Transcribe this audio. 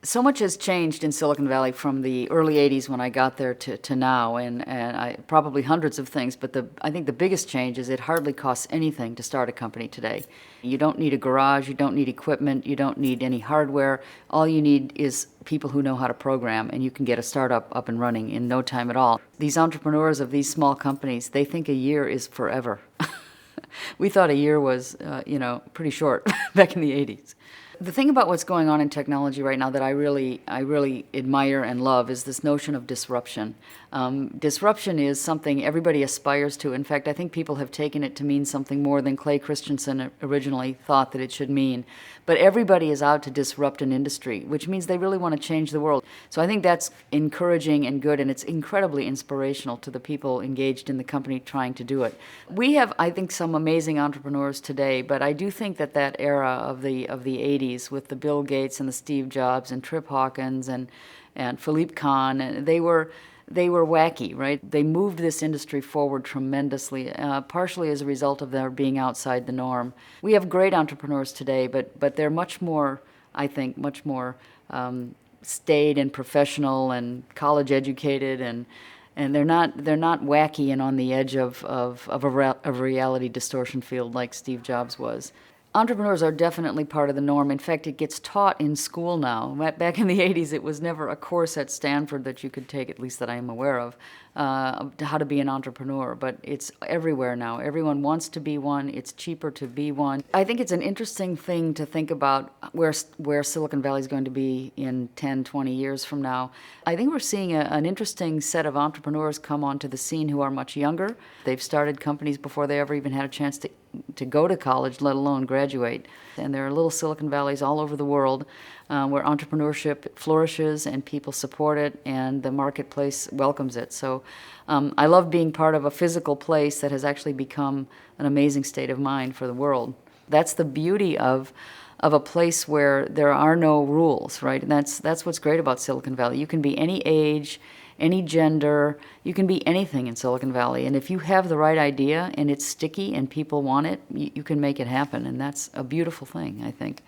So much has changed in Silicon Valley from the early 80s when I got there to now, and probably hundreds of things, but I think the biggest change is it hardly costs anything to start a company today. You don't need a garage, you don't need equipment, you don't need any hardware. All you need is people who know how to program, and you can get a startup up and running in no time at all. These entrepreneurs of these small companies, they think a year is forever. We thought a year was, pretty short back in the 80s. The thing about what's going on in technology right now that I really admire and love is this notion of disruption. Disruption is something everybody aspires to. In fact, I think people have taken it to mean something more than Clay Christensen originally thought that it should mean. But everybody is out to disrupt an industry, which means they really want to change the world. So I think that's encouraging and good, and it's incredibly inspirational to the people engaged in the company trying to do it. We have, I think, some amazing entrepreneurs today, but I do think that era of the 80s with the Bill Gates and the Steve Jobs and Trip Hawkins and Philippe Kahn, and they were wacky, right? They moved this industry forward tremendously, partially as a result of their being outside the norm. We have great entrepreneurs today, but they're much more, I think, much more staid and professional and college educated, and they're not wacky and on the edge of a reality distortion field like Steve Jobs was. Entrepreneurs are definitely part of the norm. In fact, it gets taught in school now. Back in the 80s, it was never a course at Stanford that you could take, at least that I am aware of, how to be an entrepreneur. But it's everywhere now. Everyone wants to be one. It's cheaper to be one. I think it's an interesting thing to think about where Silicon Valley is going to be in 10, 20 years from now. I think we're seeing an interesting set of entrepreneurs come onto the scene who are much younger. They've started companies before they ever even had a chance to go to college, let alone graduate. And there are little Silicon Valleys all over the world where entrepreneurship flourishes and people support it and the marketplace welcomes it. So I love being part of a physical place that has actually become an amazing state of mind for the world. That's the beauty of a place where there are no rules, right? And that's what's great about Silicon Valley. You can be any age, any gender, you can be anything in Silicon Valley. And if you have the right idea and it's sticky and people want it, you can make it happen. And that's a beautiful thing, I think.